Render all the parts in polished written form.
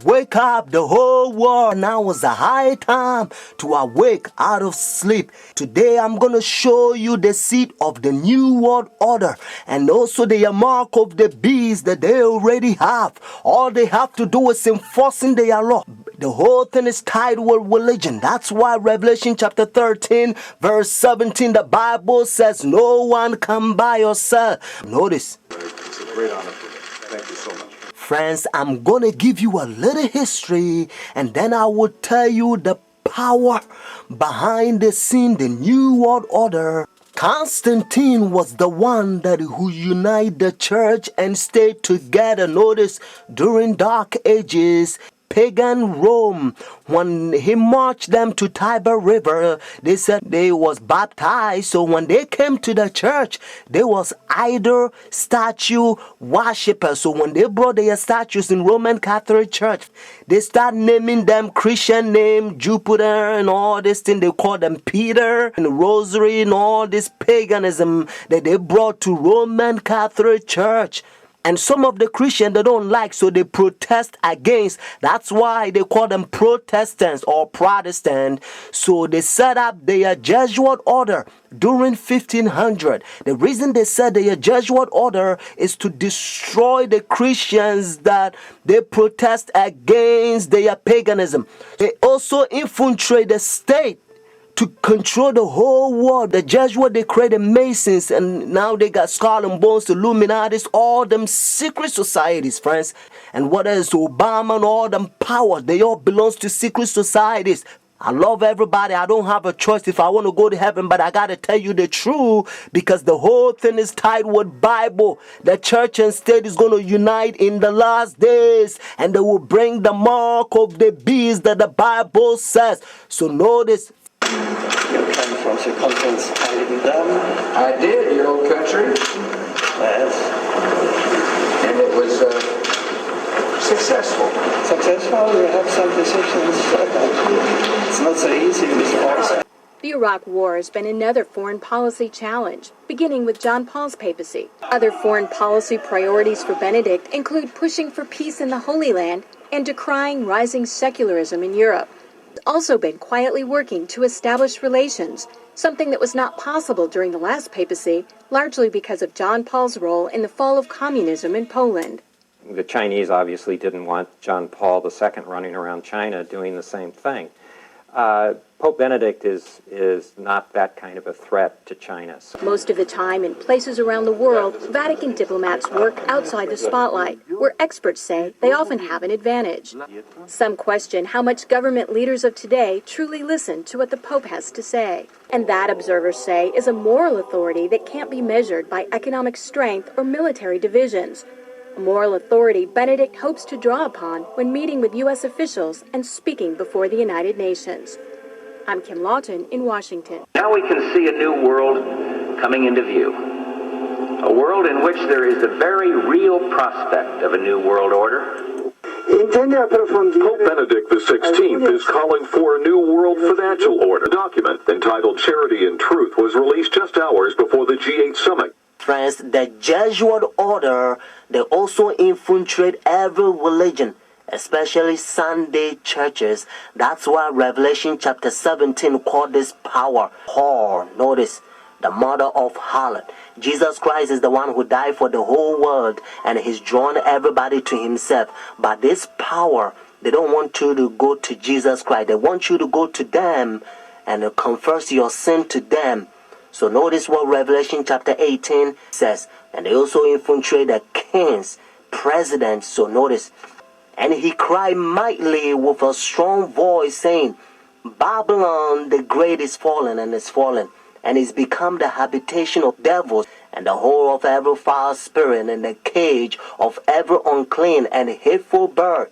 Wake up the whole world. Now is the high time to awake out of sleep. Today I'm going to show you the seed of the new world order and also the mark of the beast that they already have. All they have to do is enforcing their law. The whole thing is tied with religion. That's why Revelation chapter 13 verse 17, the Bible says no one can buy yourself. Notice. It's a great honor for me. Thank you so much. Friends, I'm going to give you a little history and then I will tell you the power behind the scene, the new world order. Constantine was the one who united the church and stayed together. Notice, during dark ages, pagan Rome, when he marched them to Tiber River, they said they was baptized. So when they came to the church, they was idol statue worshippers. So when they brought their statues in Roman Catholic Church, they start naming them Christian name, Jupiter and all this thing. They call them Peter and Rosary and all this paganism that they brought to Roman Catholic Church. And some of the Christians they don't like, so they protest against. That's why they call them Protestants or Protestant. So they set up their Jesuit order during 1500. The reason they said their Jesuit order is to destroy the Christians that they protest against their paganism. They also infiltrate the state to control the whole world. The Jesuits, they created Masons, and now they got Skull and Bones, the Illuminati, all them secret societies, friends. And what else? Obama and all them powers, they all belong to secret societies. I love everybody. I don't have a choice if I want to go to heaven, but I got to tell you the truth because the whole thing is tied with Bible. The church and state is going to unite in the last days and they will bring the mark of the beast that the Bible says. So notice, You came from the conference I didn't done. I did, your old country, Yes. and it was successful. Successful, you have some decisions. It's not so easy with all. The Iraq War has been another foreign policy challenge, beginning with John Paul's papacy. Other foreign policy priorities for Benedict include pushing for peace in the Holy Land and decrying rising secularism in Europe. He's also been quietly working to establish relations, something that was not possible during the last papacy, largely because of John Paul's role in the fall of communism in Poland. The Chinese obviously didn't want John Paul II running around China doing the same thing. Pope Benedict is not that kind of a threat to China. Most of the time, in places around the world, Vatican diplomats work outside the spotlight, where experts say they often have an advantage. Some question how much government leaders of today truly listen to what the Pope has to say. And that, observers say, is a moral authority that can't be measured by economic strength or military divisions. A moral authority Benedict hopes to draw upon when meeting with U.S. officials and speaking before the United Nations. I'm Kim Lawton in Washington. Now we can see a new world coming into view. A world in which there is the very real prospect of a new world order. Pope Benedict XVI is calling for a new world financial order. A document entitled Charity and Truth was released just hours before the G8 summit. friends, the Jesuit order, they also infiltrate every religion, especially Sunday churches. That's why Revelation chapter 17 called this power whore. Notice, the mother of harlot. Jesus Christ is the one who died for the whole world, and he's drawn everybody to himself. But this power, they don't want you to go to Jesus Christ. They want you to go to them and confess your sin to them. So notice what Revelation chapter 18 says. And they also infiltrate the kings, presidents. So notice, and he cried mightily with a strong voice, saying, Babylon the great is fallen, and is fallen, and is become the habitation of devils, and the whore of every foul spirit, and the cage of every unclean and hateful bird.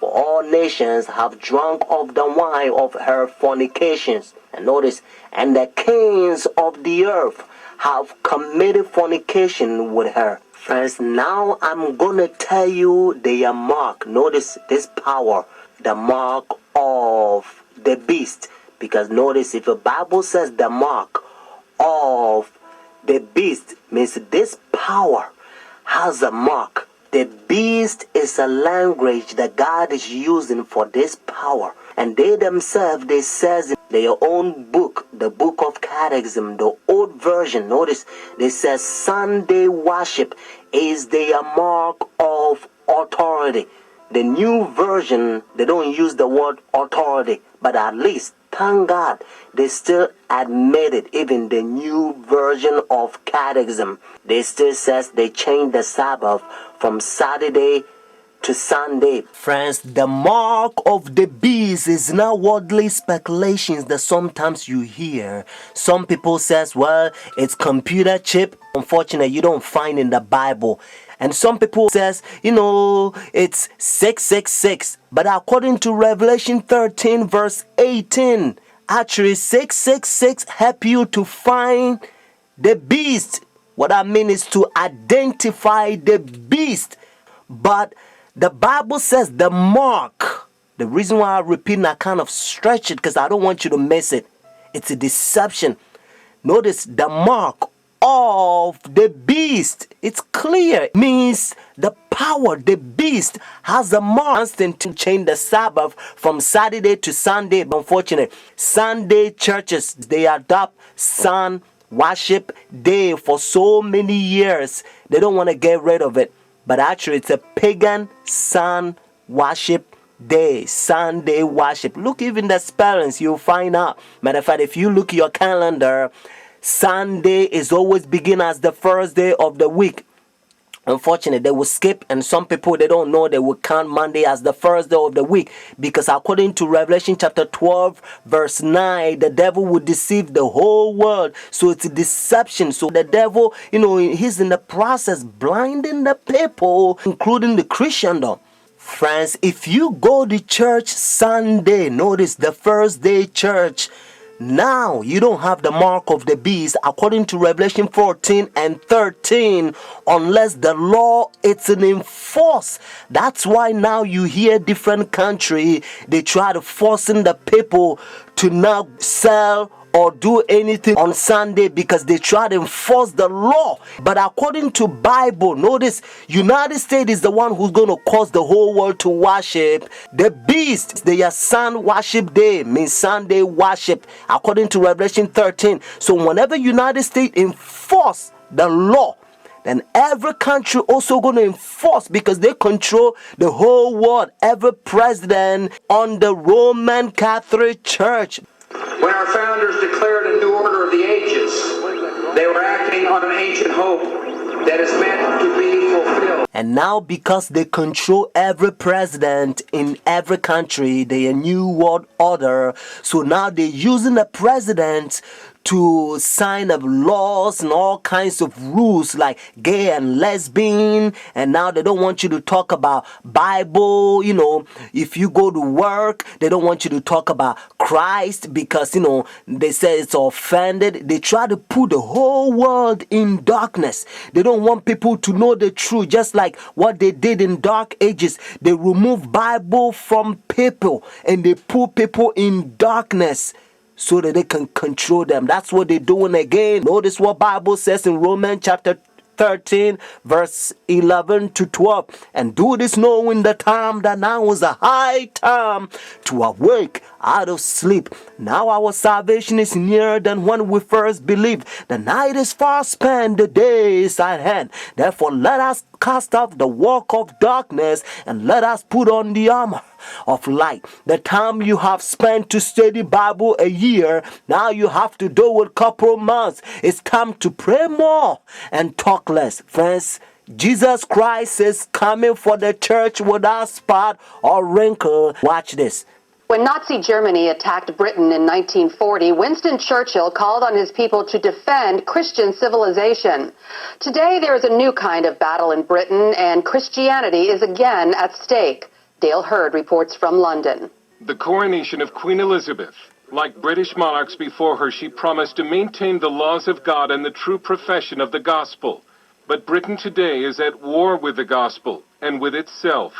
For all nations have drunk of the wine of her fornications. And notice, and the kings of the earth have committed fornication with her. Friends, now I'm going to tell you their mark. Notice this power, the mark of the beast. Because notice, if the Bible says the mark of the beast, means this power has a mark. The beast is a language that God is using for this power. And they themselves, they says in their own book, the book of Catechism, the old version, notice, they says Sunday worship is their mark of authority. The new version, they don't use the word authority, but at least, thank God, they still admit it. Even the new version of Catechism, they still says they changed the Sabbath from Saturday to Sunday. Friends, the mark of the beast is not worldly speculations that sometimes you hear. Some people says, well, it's computer chip. Unfortunately, you don't find in the Bible. And some people says, it's 666. But according to Revelation 13 verse 18, actually 666 help you to find the beast. What I mean is to identify the beast. But the Bible says the mark. The reason why I repeat and I kind of stretch it because I don't want you to miss it. It's a deception. Notice the mark of the beast. It's clear. It means the power, the beast has a mark to change the Sabbath from Saturday to Sunday. Unfortunately, Sunday churches, they adopt sun worship day for so many years. They don't want to get rid of it. But actually, it's a pagan sun worship day, Sunday worship. Look, even the spellings, you'll find out. Matter of fact, if you look at your calendar, Sunday is always begin as the first day of the week. Unfortunately, they will skip, and some people, they don't know, they will count Monday as the first day of the week, because according to Revelation chapter 12 verse 9, the devil will deceive the whole world. So it's a deception. So the devil, he's in the process blinding the people, including the Christendom. Friends, if you go to church Sunday, notice the first day church, now you don't have the mark of the beast according to Revelation 14 and 13 unless the law is enforced. That's why now you hear different country, they try to forcing the people to not sell or do anything on Sunday because they try to enforce the law. But according to Bible, notice United States is the one who's going to cause the whole world to worship the beast. Their sun worship day means Sunday worship according to Revelation 13. So whenever United States enforce the law, then every country also going to enforce because they control the whole world. Every president on the Roman Catholic Church. When our founders declared a new order of the ages, they were acting on an ancient hope that is meant to be fulfilled. And now because they control every president in every country, their new world order, so now they're using the president to sign up laws and all kinds of rules like gay and lesbian, and now they don't want you to talk about Bible. If you go to work, they don't want you to talk about Christ because they say it's offended. They try to put the whole world in darkness. They don't want people to know the truth, just like what they did in dark ages. They remove Bible from people and they put people in darkness so that they can control them. That's what they're doing again. Notice what Bible says in Romans chapter 13 verse 11 to 12. And do this knowing the time that now is a high time to awake out of sleep. Now our salvation is nearer than when we first believed. The night is far spent, the day is at hand. Therefore let us cast off the work of darkness and let us put on the armor of light. The time you have spent to study Bible a year, now you have to do it couple months. It's time to pray more and talk less. Friends, Jesus Christ is coming for the church without spot or wrinkle. Watch this. When Nazi Germany attacked Britain in 1940, Winston Churchill called on his people to defend Christian civilization. Today, there is a new kind of battle in Britain, and Christianity is again at stake. Dale Hurd reports from London. The coronation of Queen Elizabeth. Like British monarchs before her, she promised to maintain the laws of God and the true profession of the gospel. But Britain today is at war with the gospel and with itself.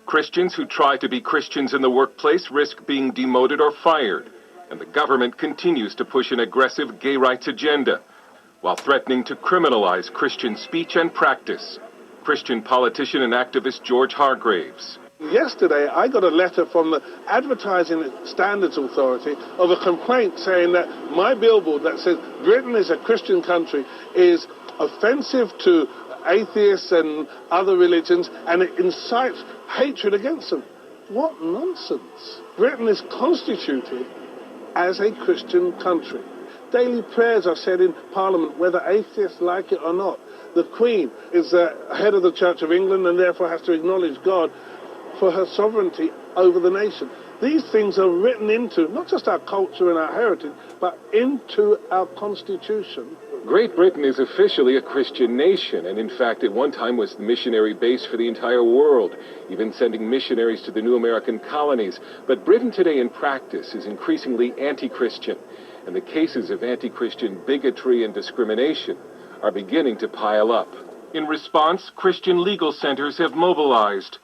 Christians who try to be Christians in the workplace risk being demoted or fired, and the government continues to push an aggressive gay rights agenda, while threatening to criminalize Christian speech and practice. Christian politician and activist George Hargraves. Yesterday, I got a letter from the Advertising Standards Authority of a complaint saying that my billboard that says Britain is a Christian country is offensive to atheists and other religions, and it incites hatred against them. What nonsense. Britain is constituted as a Christian country. Daily prayers are said in Parliament, whether atheists like it or not. The Queen is the head of the Church of England and therefore has to acknowledge God for her sovereignty over the nation. These things are written into not just our culture and our heritage, but into our Constitution. Great Britain is officially a Christian nation, and in fact at one time was the missionary base for the entire world, even sending missionaries to the new American colonies. But Britain today in practice is increasingly anti-Christian, and the cases of anti-Christian bigotry and discrimination are beginning to pile up. In response, Christian legal centers have mobilized.